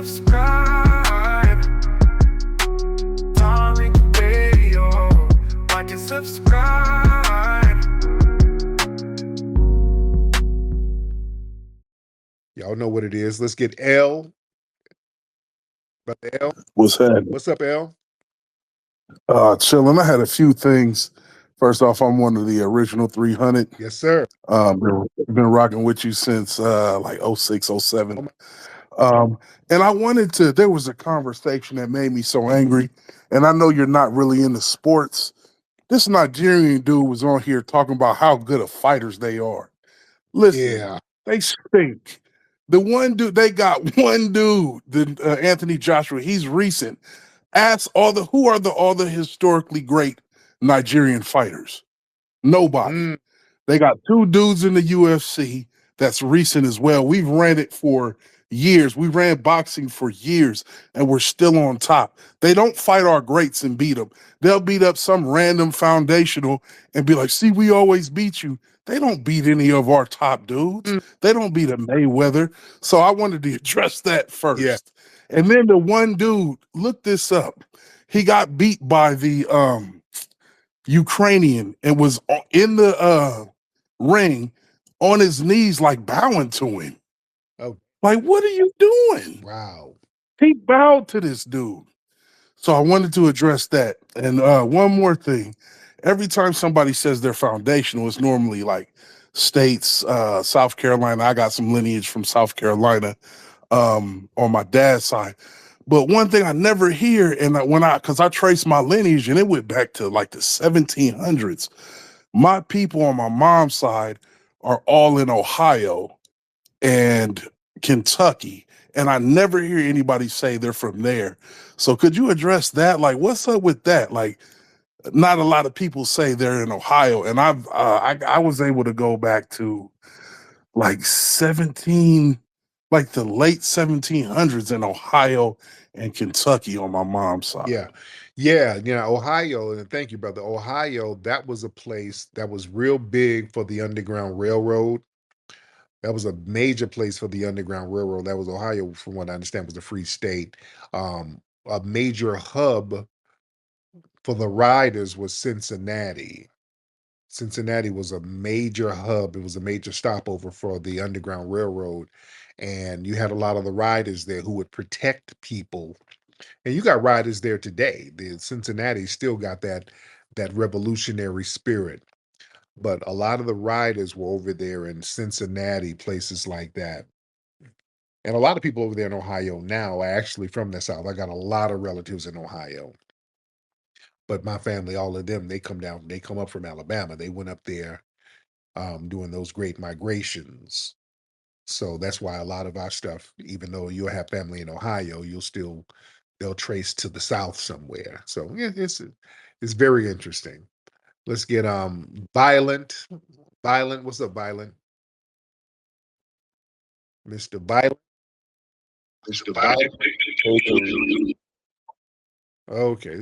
subscribe. Darling Radio. Like and subscribe. Y'all know what it is. Let's get L. Brother L. What's happening? What's up, L? Chilling. I had a few things. First off, I'm one of the original 300. Yes, sir. Been rocking with you since like 06, 07. Oh, And I wanted to, there was a conversation that made me so angry. And I know you're not really into sports. This Nigerian dude was on here talking about how good of fighters they are. Listen, yeah. they stink. The one dude, they got one dude, the Anthony Joshua, he's recent. Ask who are all the historically great Nigerian fighters? Nobody. Mm, They got two dudes in the UFC that's recent as well. We've ran it for years. We ran boxing for years and we're still on top. They don't fight our greats and beat them. They'll beat up some random foundational and be like, see, we always beat you. They don't beat any of our top dudes. mm, They don't beat a Mayweather. So I wanted to address that first. yeah. And then the one dude, look this up. He got beat by the Ukrainian and was in the ring on his knees, like bowing to him. Oh, Like, what are you doing? wow. He bowed to this dude. So I wanted to address that. And one more thing. Every time somebody says they're foundational, it's normally like states, South Carolina. I got some lineage from South Carolina on my dad's side. But one thing I never hear, and because I traced my lineage and it went back to like the 1700s, my people on my mom's side are all in Ohio and Kentucky. And I never hear anybody say they're from there. So could you address that? Like, what's up with that? Like, not a lot of people say they're in Ohio. And I was able to go back to like 17, like the late 1700s in Ohio and Kentucky on my mom's side. Yeah. Yeah. Ohio, and thank you, brother. Ohio, that was a place that was real big for the Underground Railroad. That was a major place for the Underground Railroad. That was Ohio, from what I understand, was a free state. A major hub for the riders was Cincinnati. Cincinnati was a major hub. It was a major stopover for the Underground Railroad. And you had a lot of the riders there who would protect people. And you got riders there today. The Cincinnati still got that revolutionary spirit. But a lot of the riders were over there in Cincinnati, places like that. And a lot of people over there in Ohio now are actually from the South. I got a lot of relatives in Ohio. But my family, all of them, they come up from Alabama. They went up there doing those great migrations. So that's why a lot of our stuff, even though you'll have family in Ohio, they'll trace to the South somewhere. So yeah, it's very interesting. Let's get Violent. Violent, what's up, Violent? Mr. Violent. Mr. Violent. Okay,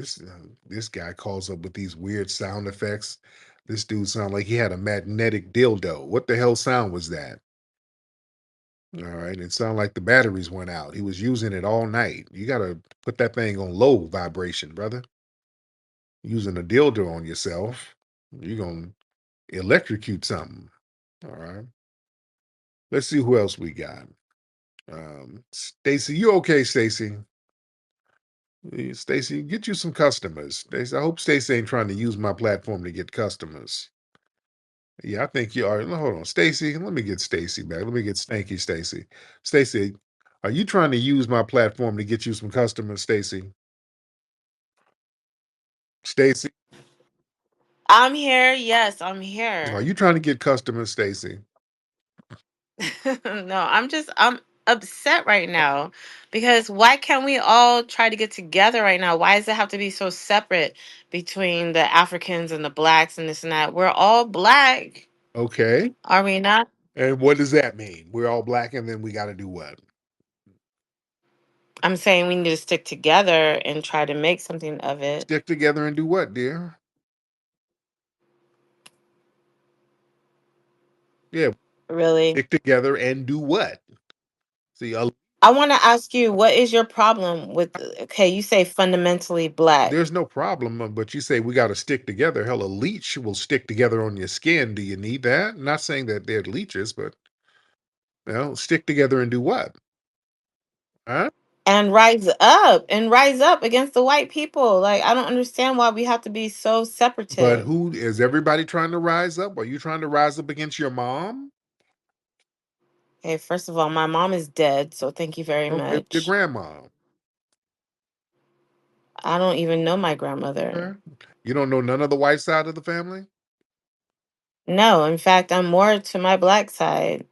this guy calls up with these weird sound effects. This dude sounded like he had a magnetic dildo. What the hell sound was that? All right, it sounded like the batteries went out. He was using it all night. You gotta put that thing on low vibration, brother. Using a dildo on yourself, you're gonna electrocute something. All right. Let's see who else we got. Stacy, you okay, Stacy? Stacy, get you some customers. Stacy, I hope Stacy ain't trying to use my platform to get customers. Yeah, I think you are. Hold on, Stacy. Let me get Stacy back. Let me get Stanky Stacy. Stacy, are you trying to use my platform to get you some customers, Stacy? Stacy, I'm here. Yes, I'm are here. you trying to get customers, Stacy? No, I'm upset right now because why can't we all try to get together right now? Why does it have to be so separate between the Africans and the blacks and this and that? We're all black, Okay. are we not? And what does that mean? We're all black, and then we got to do what? I'm saying we need to stick together and try to make something of it. Stick together and do what, dear? Yeah, Really? stick together and do what? See, I want to ask you, what is your problem with? Okay, you say fundamentally black. There's no problem, but you say we got to stick together. Hell, a leech will stick together on your skin. Do you need that? I'm not saying that they're leeches, but stick together and do what? Huh? And rise up against the white people. Like, I don't understand why we have to be so But separative. who is everybody trying to rise up? Are you trying to rise up against your mom? Okay, first of all, my mom is dead, so thank you very Okay, your much. grandma. I don't even know my grandmother. Okay. You don't know none of the white side of the family? No, in fact, I'm more to my black side,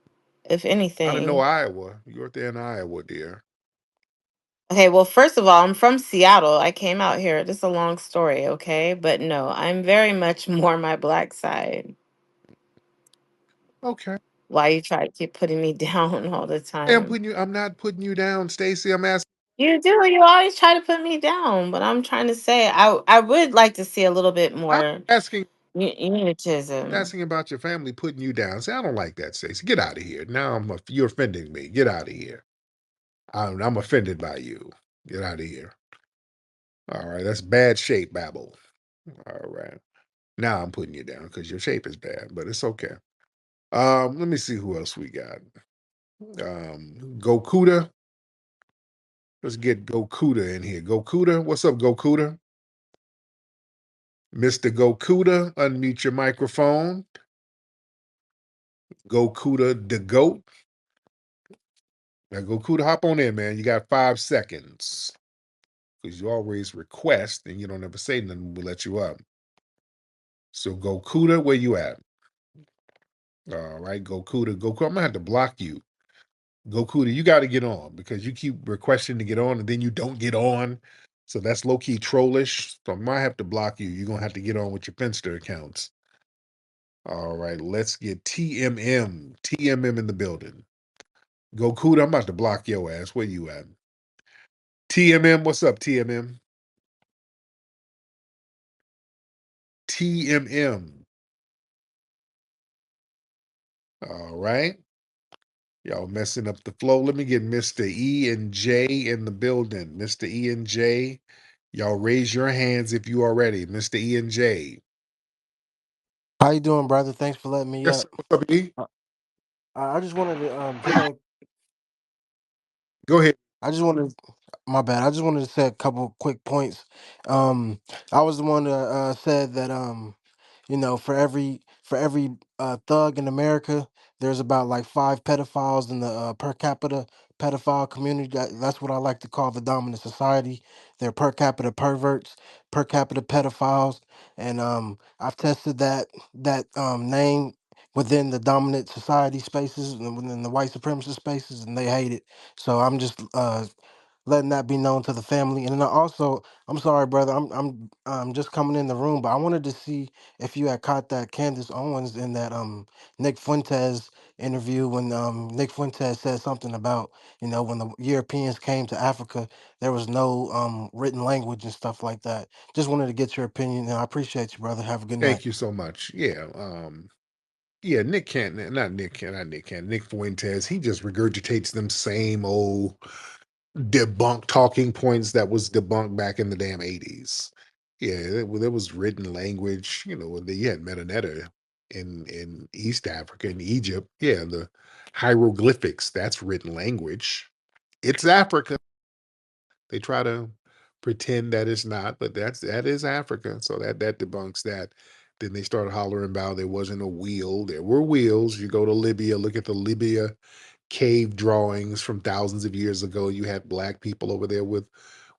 if I didn't know anything. Iowa. You're there in Iowa, dear. Okay, well, first of all, I'm from Seattle. I came out here. This is a long story, okay? But no, I'm very much more my black side. Okay. Why you try to keep putting me down all the Hey, time? I'm not putting you down, Stacy. I'm asking. You do. You always try to put me down, but I'm trying to say I would like to see a little bit I'm more asking unitism. asking about your family putting you down. Say, I don't like that, Stacy. Get out of here. Now you're offending me. Get out of here. I'm offended by you. Get out of here. All right, that's bad shape, Babble. All right. Now I'm putting you down because your shape is bad, but it's okay. Let me see who else we got. Gokuda. Let's get Gokuda in here. Gokuda, what's up, Gokuda? Mr. Gokuda, unmute your microphone. Gokuda the goat. Now, Gokuda, hop on in, man. You got 5 seconds because you always request and you don't ever say nothing. We'll let you up. So, Gokuda, where you at? All right, Gokuda. Gokuda, I'm gonna have to block you. Gokuda, you got to get on because you keep requesting to get on and then you don't get on. So that's low key trollish. So I might have to block you. You're gonna have to get on with your Finster accounts. All right, let's get TMM. TMM in the building. Gokuda, I'm about to block your ass. Where you at? TMM, what's up, TMM? TMM. All right. Y'all messing up the flow. Let me get Mr. E and J in the building. Mr. E and J, y'all raise your hands if you are ready. Mr. E and J. How you doing, brother? Thanks for letting me Yes, sir. up. What's up, E? Uh, I just wanted to say Go ahead. I just wanted my bad. I just wanted to say a couple quick points. Um, I was the one that said that for every thug in America, there's about like 5 pedophiles in the per capita pedophile community. That's what I like to call the dominant society. They're per capita perverts, per capita pedophiles, and I've tested that name within the dominant society spaces and within the white supremacist spaces, and they hate it. So I'm just letting that be known to the family. And then I also, I'm sorry, brother, I'm just coming in the room, but I wanted to see if you had caught that Candace Owens in that Nick Fuentes interview when Nick Fuentes said something about when the Europeans came to Africa, there was no written language and stuff like that. Just wanted to get your opinion, and I appreciate you, brother. Have a good night. Thank you so much. Yeah. Yeah, Nick Can't, not Nick Can't, not Nick Can't, Nick Fuentes, he just regurgitates them same old debunk talking points that was debunked back in the damn 80s. Yeah, there was written language, you had Metanetta in East Africa, in Egypt. Yeah, the hieroglyphics, that's written language. It's Africa. They try to pretend that it's not, but that is Africa. So that debunks that. Then they start hollering about there wasn't a wheel. There were wheels. You go to Libya, look at the Libya cave drawings from thousands of years ago. You had black people over there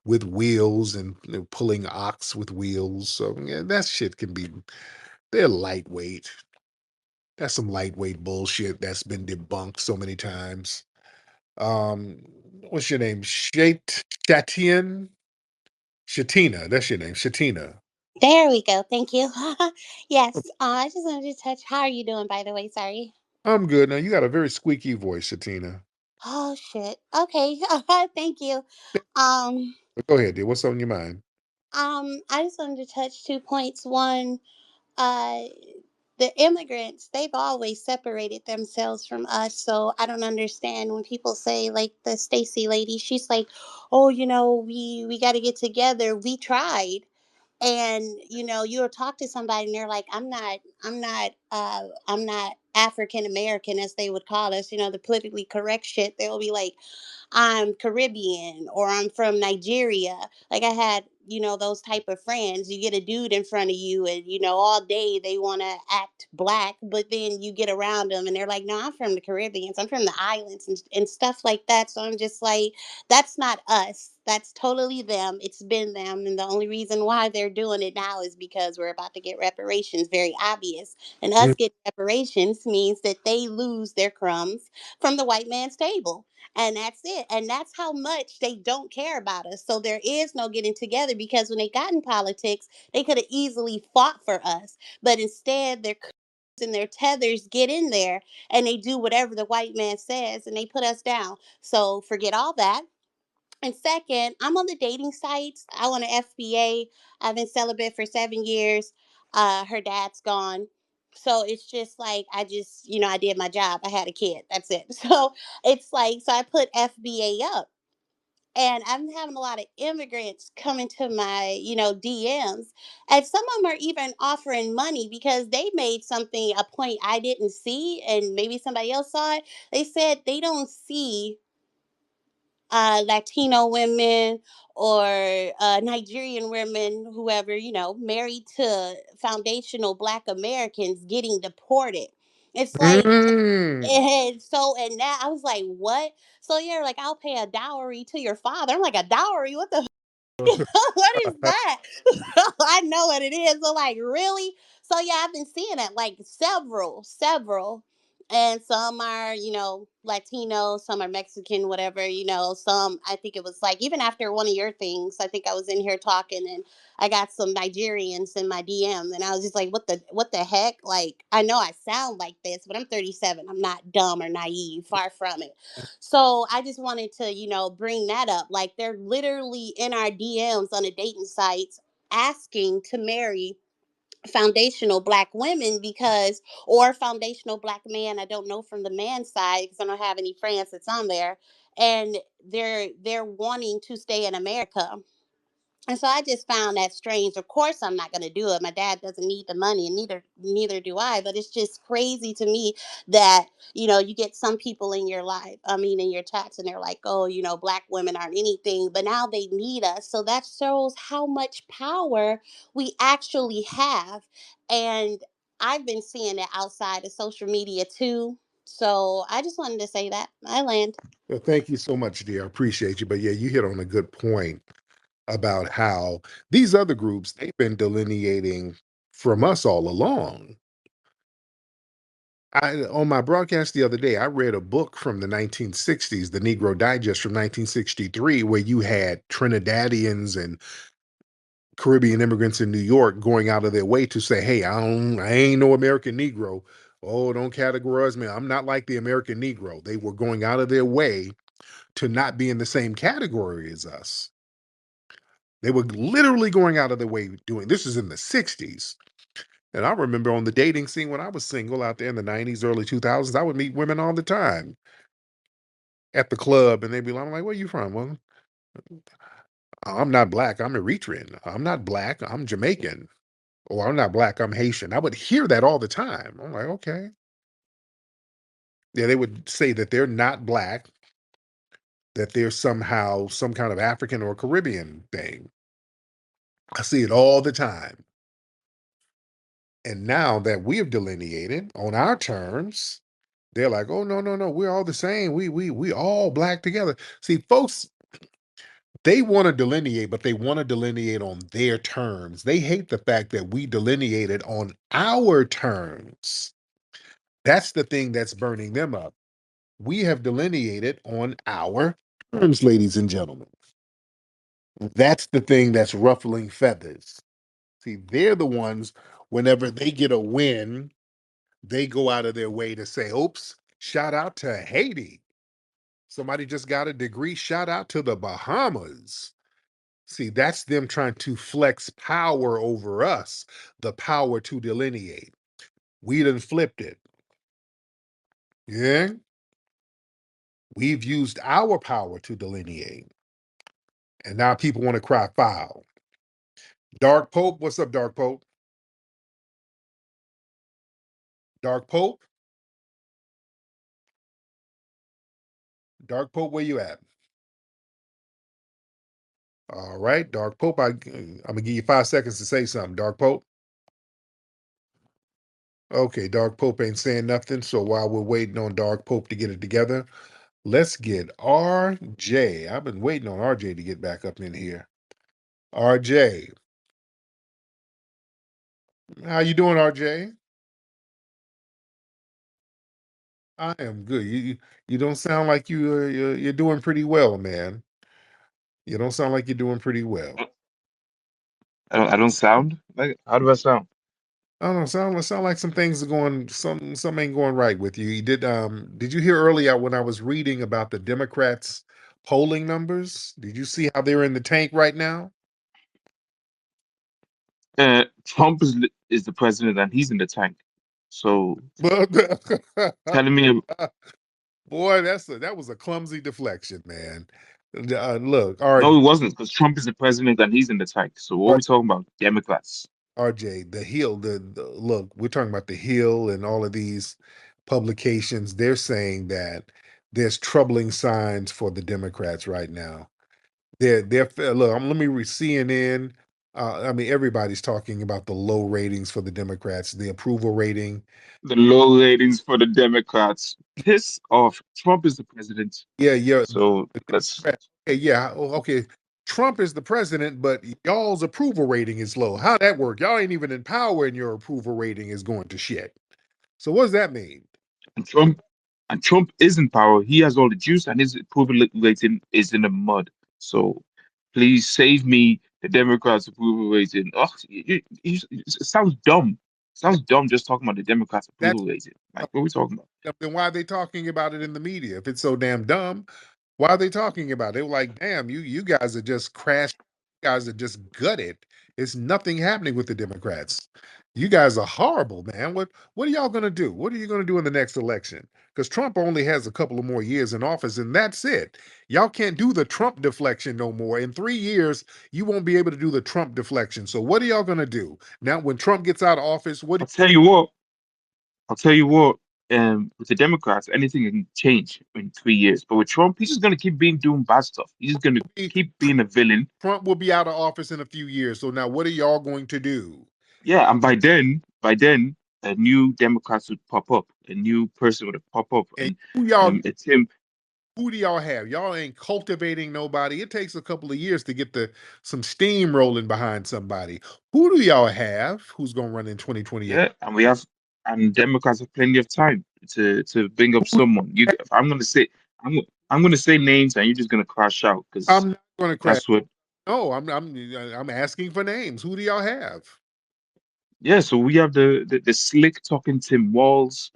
with wheels and pulling ox with wheels. So yeah, that shit can be they're lightweight. That's some lightweight bullshit that's been debunked so many times. Um, what's your name? Shatian? Shatina. That's your name. Shatina. There we go. Thank you. Yes. I just wanted to touch. How are you doing, by the way? Sorry. I'm good. Now you got a very squeaky voice, Shatina. Oh shit. Okay. Thank you. Um. But go ahead, dear. What's on your mind? I just wanted to touch 2 points. One. Uh. the immigrants, they've always separated themselves from us. So I don't understand when people say, like the Stacy lady, she's like, oh, we got to get together. We tried. And you'll talk to somebody and they're like, I'm not African American, as they would call us, the politically correct shit. They'll be like, I'm Caribbean or I'm from Nigeria. Like I had, those type of friends. You get a dude in front of you and, all day they want to act black, but then you get around them and they're like, no, I'm from the Caribbean. I'm from the islands and stuff like that. So I'm just like, that's not us. That's totally them. It's been them. And the only reason why they're doing it now is because we're about to get reparations, very obvious. And us getting reparations means that they lose their crumbs from the white man's table. And that's it. And that's how much they don't care about us. So there is no getting together, because when they got in politics, they could have easily fought for us. But instead, their and their tethers get in there and they do whatever the white man says and they put us down. So forget all that. And second, I'm on the dating sites. I want an FBA. I've been celibate for 7 years. Her dad's gone. So it's just like, I did my job. I had a kid. That's it. So it's like, so I put FBA up. And I'm having a lot of immigrants coming to my, DMs. And some of them are even offering money because they made something a point I didn't see, and maybe somebody else saw it. They said they don't see Latino women or Nigerian women, whoever, married to foundational Black Americans getting deported. It's like, Mm. and so, and now I was like, what? So yeah, like, I'll pay a dowry to your father. I'm like, a dowry? What the what is that? I know what it is. So like, really? So yeah, I've been seeing it like several. And some are, Latino, some are Mexican, whatever, some, I think it was like, even after one of your things, I think I was in here talking and I got some Nigerians in my DM and I was just like, what the heck? Like, I know I sound like this, but I'm 37. I'm not dumb or naive, far from it. So I just wanted to, bring that up. Like, they're literally in our DMs on the dating sites asking to marry foundational Black women, because, or foundational Black man. I don't know from the man side because I don't have any friends that's on there. And they're wanting to stay in America. And so I just found that strange. Of course, I'm not going to do it. My dad doesn't need the money, and neither do I. But it's just crazy to me that you get some people in your life. I mean, in your chats, and they're like, "Oh, Black women aren't anything," but now they need us. So that shows how much power we actually have. And I've been seeing it outside of social media too. So I just wanted to say that. I land. Well, thank you so much, dear. I appreciate you. But yeah, you hit on a good point about how these other groups, they've been delineating from us all along. On my broadcast the other day, I read a book from the 1960s, the Negro Digest from 1963, where you had Trinidadians and Caribbean immigrants in New York going out of their way to say, "Hey, I ain't no American Negro. Oh, don't categorize me. I'm not like the American Negro." They were going out of their way to not be in the same category as us. They were literally going out of their way doing this is in the 60s. And I remember on the dating scene when I was single out there in the 90s, early 2000s, I would meet women all the time at the club and they'd be like, I'm like, where you from? Well, I'm not black, I'm Eritrean. I'm not black, I'm Jamaican. Or I'm not black, I'm Haitian. I would hear that all the time. I'm like, okay. Yeah, they would say that they're not black, that they're somehow some kind of African or Caribbean thing. I see it all the time. And now that we have delineated on our terms, they're like, "Oh, no, no, no, we're all the same. We all black together." See, folks, they want to delineate, but they want to delineate on their terms. They hate the fact that we delineated on our terms. That's the thing that's burning them up. We have delineated on our terms, ladies and gentlemen. That's the thing that's ruffling feathers. See, they're the ones, whenever they get a win, they go out of their way to say, oops, shout out to Haiti. Somebody just got a degree. Shout out to the Bahamas. See, that's them trying to flex power over us, the power to delineate. We done flipped it. Yeah. We've used our power to delineate. And now people want to cry foul. Dark Pope, what's up, Dark Pope? Dark Pope? Dark Pope, where you at? All right, Dark Pope, I'm gonna give you 5 seconds to say something. Dark Pope. Okay, Dark Pope ain't saying nothing. So while we're waiting on Dark Pope to get it together, let's get RJ. I've been waiting on RJ to get back up in here. RJ, how you doing, RJ? I am good. You don't sound like you're doing pretty well, man. You don't sound like you're doing pretty well. I don't sound like. How do I sound? I don't know. Sound like some things are going. Some ain't going right with you. You did you hear earlier when I was reading about the Democrats' polling numbers? Did you see how they're in the tank right now? Trump is the president and he's in the tank. So But telling me boy, that was a clumsy deflection, man. Look, all right, no, it wasn't because Trump is the president and he's in the tank. So what are we talking about? Democrats. RJ, the Hill, the look, we're talking about the Hill and all of these publications. They're saying that there's troubling signs for the Democrats right now. Look. Let me read CNN. I mean, everybody's talking about the low ratings for the Democrats, the approval rating. The low ratings for the Democrats. Piss off. Trump is the president. Yeah, yeah. So The let's. Democrats, yeah. Okay. Trump is the president, but y'all's approval rating is low. How that work? Y'all ain't even in power, and your approval rating is going to shit. So what does that mean? And Trump is in power. He has all the juice, and his approval rating is in the mud. So please save me. The Democrats' approval rating. Oh, it sounds dumb. It sounds dumb just talking about the Democrats' That's approval rating. Like, what are we talking about? then why are they talking about it in the media? If it's so damn dumb, why are they talking about it? They were like, damn, you guys are just crashed. You guys are just gutted. It's nothing happening with the Democrats. You guys are horrible, man. What are y'all gonna do? What are you gonna do in the next election? Because Trump only has a couple of more years in office, and that's it. Y'all can't do the Trump deflection no more. In 3 years, you won't be able to do the Trump deflection. So what are y'all gonna do now when Trump gets out of office? I'll tell you what. I'll tell you what. With the Democrats, anything can change in 3 years. But with Trump, he's just gonna keep doing bad stuff. He's just gonna keep being a villain. Trump will be out of office in a few years. So now what are y'all going to do? Yeah, and by then, a new Democrats would pop up. A new person would pop up, And and it's him. who do y'all have? Y'all ain't cultivating nobody. It takes a couple of years to get some steam rolling behind somebody. Who do y'all have who's gonna run in 2028? Yeah, and Democrats have plenty of time to bring up someone. I'm gonna say names, and you're just gonna crash out because I'm not gonna crash. that's what. No, I'm asking for names. Who do y'all have? Yeah, so we have the slick talking Tim Walz.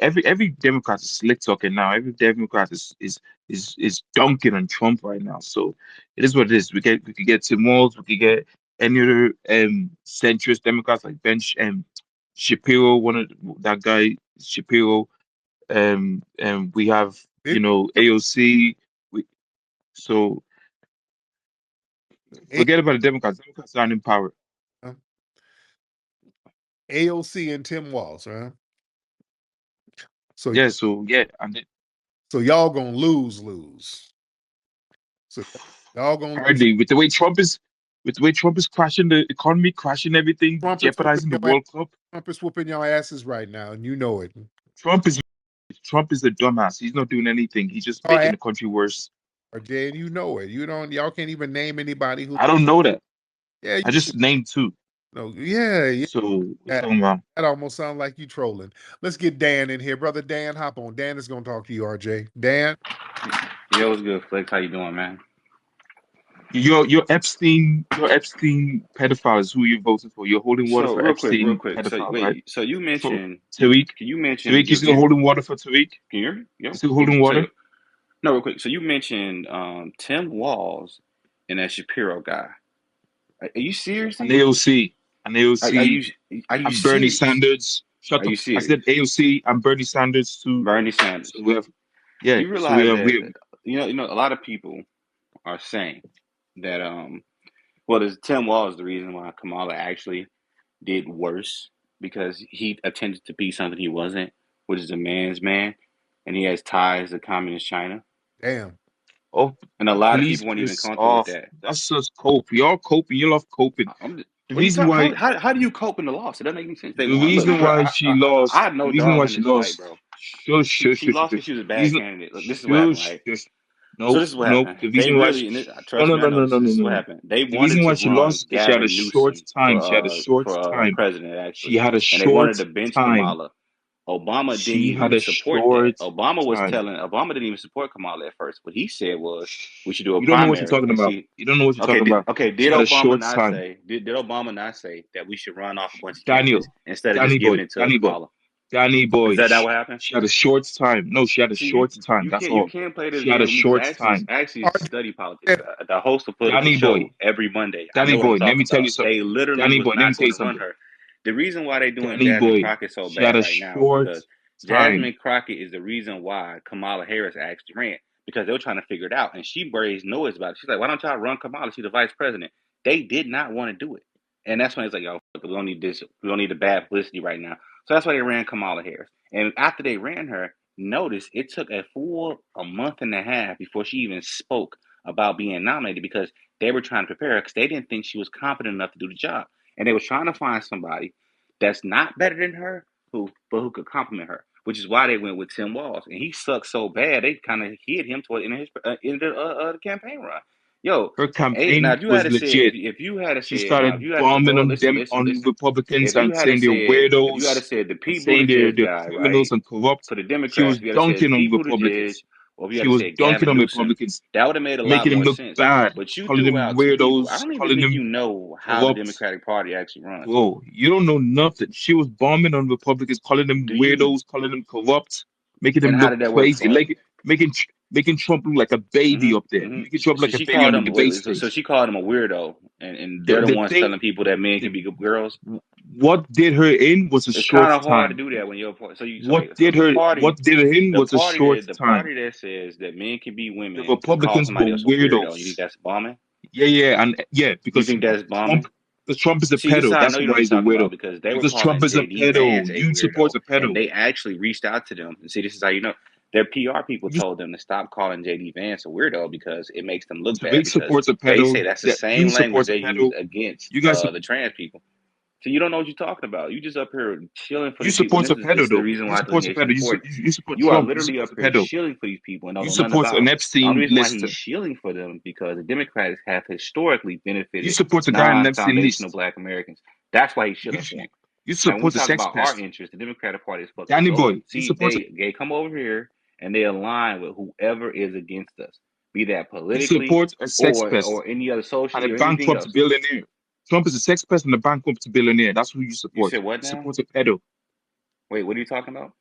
Every Democrat is slick talking now. Every Democrat is dunking on Trump right now. So it is what it is. We could get Tim Walz. We could get any other centrist Democrats like Shapiro, that guy Shapiro. And we have It, AOC. So forget about the Democrats. Democrats aren't in power. AOC and Tim Walz, right? So Yeah. So yeah, and so y'all gonna lose. So y'all gonna lose. hardly with the way Trump is crashing the economy, crashing everything, Trump is whooping jeopardizing the your ass. World Cup. Trump is whooping y'all asses right now, and you know it. Trump is Trump is a dumbass. He's not doing anything. He's just Y'all making ass the country worse. are dead, and you know it. Y'all can't even name anybody who. I don't know that. Yeah, I just named two. no, yeah. So what's That, going on? that almost sounds like you trolling. Let's get Dan in here, brother. Dan, hop on. Dan is gonna talk to you, RJ. Dan, Yo, what's good, Flex? How you doing, man? Your Epstein pedophile is who you're voting for. You're holding water So for real Epstein quick. So pedophile, right? wait. So you For mentioned Tariq. you mentioned Tariq, you your still vid? holding water for Tariq? Can you hear me? You Yo. still holding water? So no, real quick. So you mentioned Tim Walz and that Shapiro guy. Are you And seriously? AOC. And Are AOC. you And Bernie serious? Sanders. Shut Are up. you I said serious? AOC and Bernie Sanders too. Bernie Sanders. So we have, yeah. You So we realize have that we. a lot of people are saying that well, there's Tim Walz the reason why Kamala actually did worse because he attempted to be something he wasn't, which is a man's man, and he has ties to communist China. Damn. Oh, And a lot of please people weren't even piss comfortable with off. that. That's just cope. We all coping. You love coping. What are you The reason talking? why How do you cope in the loss? It doesn't make any sense. They the won. Look, reason bro, why she I lost. have The no reason why dog in she this fight, lost. bro. Shush, shush, She shush, lost shush. because she was a The bad reason, candidate. Look, this is what happened, shush, right? shush. So Nope, this is what nope. happened. The They reason why really, she, and no, trust no, me, I no, know no, this. no, no, This is no, what no. happened. They The wanted reason why to she run lost is because she had a Gavin short Newsom time. She had a short time. president, She actually, had a and they wanted short to bench time. Kamala. Obama didn't She had even a support that. short time. Obama didn't even support Kamala at first. What he said was we should do a You don't know what you're primary talking and about. see. You don't know what you're talking about. She Did had a Obama short not time. say? Did Obama not say that we should run off a bunch of candidates Daniel, instead of just Danny giving boy, it to Danny boy, Kamala? Danny Is boy. that not what happened? She had a short time. No, she had a See, short time. That's you all. can't play this She had game a with me because short time. I actually Hard to study politics. get. I host a political Danny boy, show every Monday. I Danny know what I'm boy. Let me talking tell you about. something. They literally Danny was boy, let me not tell going you to run something. her. The reason why they doing Danny Jasmine boy, Crockett so she had bad a right now is short because time. Jasmine Crockett is the reason why Kamala Harris actually ran because they were trying to figure it out, and she raised noise about it. She's like, "Why don't y'all run Kamala? She's the vice president." They did not want to do it, and that's when it's like, "Yo, we don't need this. We don't need the bad publicity right now." So that's why they ran Kamala Harris. And after they ran her, notice it took a month and a half before she even spoke about being nominated because they were trying to prepare her because they didn't think she was competent enough to do the job, and they were trying to find somebody that's not better than her who could compliment her, which is why they went with Tim Walz, and he sucked so bad they kind of hid him toward the end of his the campaign run. Yo, Her hey, now campaign was legit. if you had She said now if started you had said bombing oh on listen them listen on listen Republicans and saying they're if you had weirdos said the and Pete saying Buttigieg they're guy right criminals and corrupt. for the She was Democrats, if you had said dunking on Pete Buttigieg Republicans. or if you She had was said dunking Gavin on Newsom, Republicans, that would have made a lot making them more look sense. bad, But you calling threw them out two people. I weirdos, don't even calling think you them know how the corrupt. Democratic Party actually runs. Bro, you don't know nothing. She was bombing on Republicans, calling them Do you? weirdos, calling them corrupt, making And them how look did that work crazy, for her? like making Trump look like a baby up there, making Trump So like a she baby on called the him. debate So stage. she called him a weirdo, and The they're the the ones thing, telling people that men the, can be good girls. what did her in was a It's kind short of hard to time. do that when you're a part. So wait. So What did her in was a short the time. party that says that men can be The women can call Republicans were somebody else a weirdo. You think weirdos. that's bombing? Yeah, yeah, and yeah, You because think that's Trump, bombing? because Trump is a See, this is pedo. how I know That's you know why what he's you're a talking weirdo. about because they were Because Trump calling is a JD Vance pedo. a You support weirdo, a and pedo. they actually reached out to them. And see, this is how you know. Their PR people You, told them to stop calling JD Vance a weirdo because it makes them look bad. Tariq Because supports a they pedo. say that's the That you same language support a they use pedo. against You guys, the trans people. So you don't know what you're talking about. You just up here chilling for you these people, and support a this pedo is the though. reason You why support a lineage is pedo. important. You support You are Trump. You literally support up a here pedo. shilling for these people and don't You know nothing support about an them. The only Epstein reason why he's lister. shilling for them because the Democrats have historically You benefited support a guy on an Epstein non-foundational list. Black Americans. That's why he's You, shilling for them. you Now, when we support a talk sex about our pest. interests, the Democratic Party is fucking Danny gold. boy, you See, support a, they come over here and they align with whoever is against us, be that you politically support a sex pest or any other and a socially or anything bankrupt else. billionaire. Trump is a sex pest and a bankrupt billionaire. That's who you You support. said what You now? support a pedo. Wait, what are you talking about?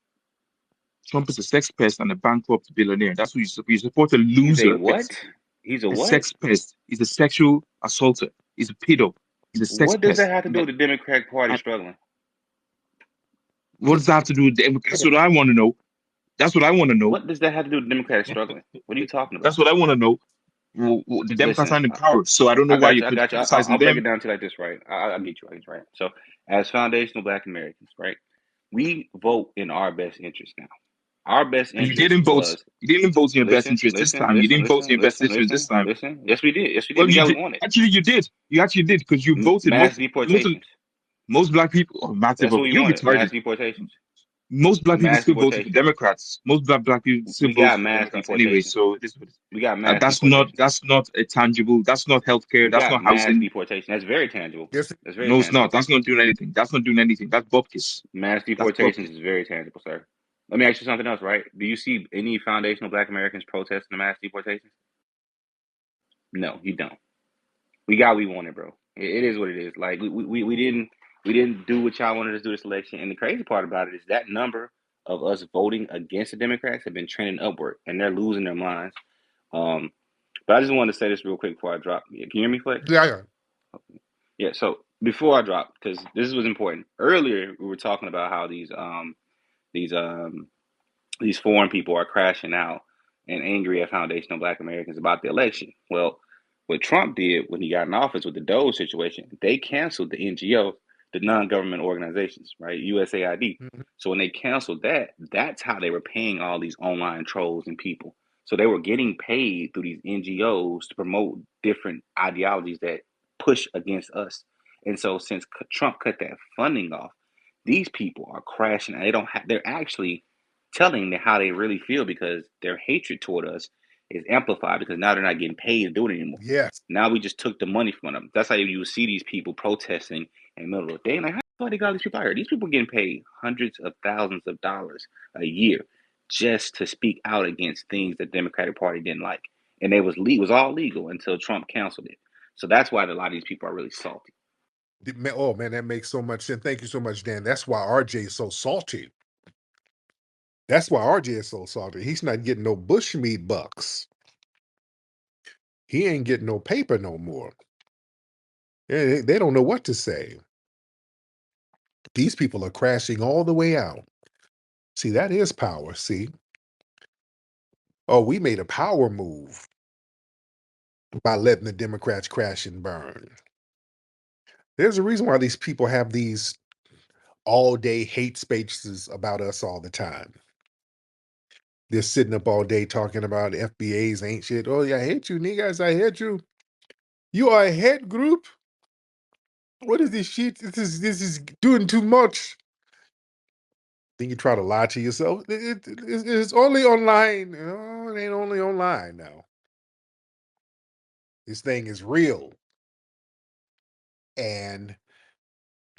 Trump is a sex pest and a bankrupt billionaire. That's who you support. You support a He's a loser, what? basically. He's a A what? sex pest. He's a sexual assaulter. He's a pedo. He's a sex What does that pest. have to do with the Democratic Party And struggling? what does that have to do with them? That's what I want to know. That's what I want to know. What does that have to do with Democrats struggling? What are you talking That's about? what I want to know. The Democrats Listen, aren't in power, so I don't know I why got you're you. I got you. criticizing I'll break it them. down to you like this, right? I'll get you right. Right. So, as foundational Black Americans, right, we vote in our best interest now. Our best And you interest didn't vote. was You didn't vote in your best listen, interest this listen, time. You listen, didn't vote in listen, your best listen, interest this listen, time. listen. Yes, we did. Yes, we did. Well, We you got what did. we wanted. Actually, you did. You actually did because you voted. Mass deportations. Most black people, oh, massive. That's what we You're wanted. Mass retarded. deportations. Most black people Mass still voted for deportations. Democrats. Most black people still We voted got for mass Democrats anyway. deportations. So this, We got mass deportations. that's not a tangible. That's not healthcare. We That's got not mass housing. deportation. That's very tangible. Yes, That's very No, it's not. tangible. That's not doing anything. That's not doing anything. That's bupkis. Mass That's deportations bupkis. is very tangible, sir. Let me ask you something else, right? Do you see any foundational Black Americans protesting the mass deportations? No, you don't. We got what we wanted, bro. It is what it is. Like we didn't do what y'all wanted us to do this election. And the crazy part about it is that number of us voting against the Democrats have been trending upward, and they're losing their minds. But I just wanted to say this real quick before I drop. Can you hear me, Flex? yeah, yeah. Yeah. So before I drop, because this was important. Earlier, we were talking about how these these foreign people are crashing out and angry at foundational Black Americans about the election. Well, what Trump did when he got in office with the Doge situation, they canceled the NGO, the non-government organizations, right? USAID. Mhm. So when they canceled that, that's how they were paying all these online trolls and people. So they were getting paid through these NGOs to promote different ideologies that push against us. And so since Trump cut that funding off, these people are crashing. They don't have. They're actually telling them how they really feel because their hatred toward us is amplified because now they're not getting paid to do it anymore. Yes. Now we just took the money from them. That's how you see these people protesting in the middle of the day. Like, how the fuck they got these people out here? These people getting paid hundreds of thousands of dollars a year just to speak out against things the Democratic Party didn't like. And it was all legal until Trump canceled it. So that's why a lot of these people are really salty. Oh man, that makes so much sense. Thank you so much, Dan. That's why RJ is so salty. That's why RJ is so salty. He's not getting no bushmeat bucks. He ain't getting no paper no more. They don't know what to say. These people are crashing all the way out. See, that is power. See, oh, we made a power move by letting the Democrats crash and burn. There's a reason why these people have these all day hate spaces about us all the time. They're sitting up all day talking about FBAs ain't shit. Oh, yeah, I hate you, niggas. I hate you. You are a hate group. What is this shit? This is doing too much. Then you try to lie to yourself. It's only online. Oh, it ain't only online now. This thing is real. And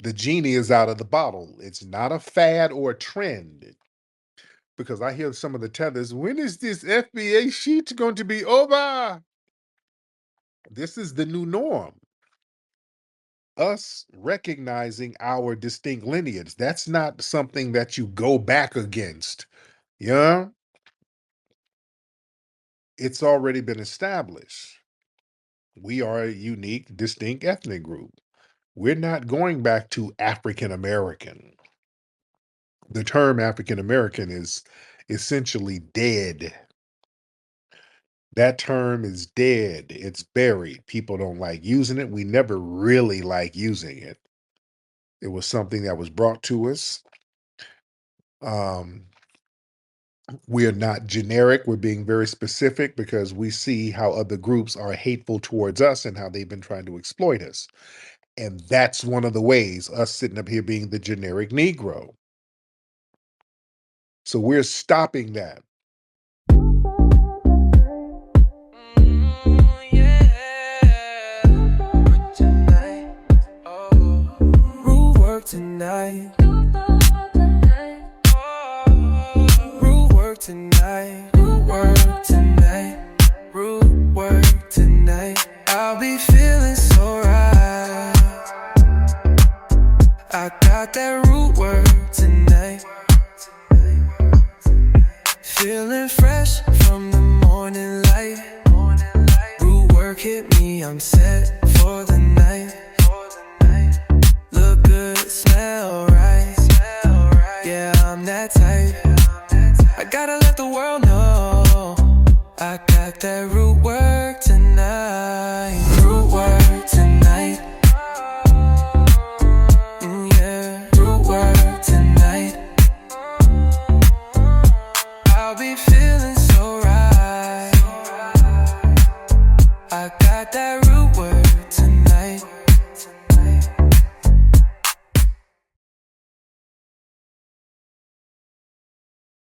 the genie is out of the bottle. It's not a fad or a trend. Because I hear some of the tethers, when is this FBA shit going to be over? This is the new norm. Us recognizing our distinct lineage. That's not something that you go back against. Yeah? It's already been established. We are a unique, distinct ethnic group. We're not going back to African American. The term African American is essentially dead. That term is dead. It's buried. People don't like using it. We never really like using it. It was something that was brought to us. We are not generic. We're being very specific because we see how other groups are hateful towards us and how they've been trying to exploit us. And that's one of the ways, us sitting up here being the generic Negro. So we're stopping that. Tonight, root work tonight, root work tonight, root work tonight. I'll be feeling so right. I got that root work tonight. Feeling fresh from the morning light. Root work hit me, I'm set for the night. Look good, smell right. Yeah, I'm that type. I gotta let the world know I got that root work tonight. Root work tonight. Yeah, root work tonight. I'll be feeling so right. I got that root work tonight.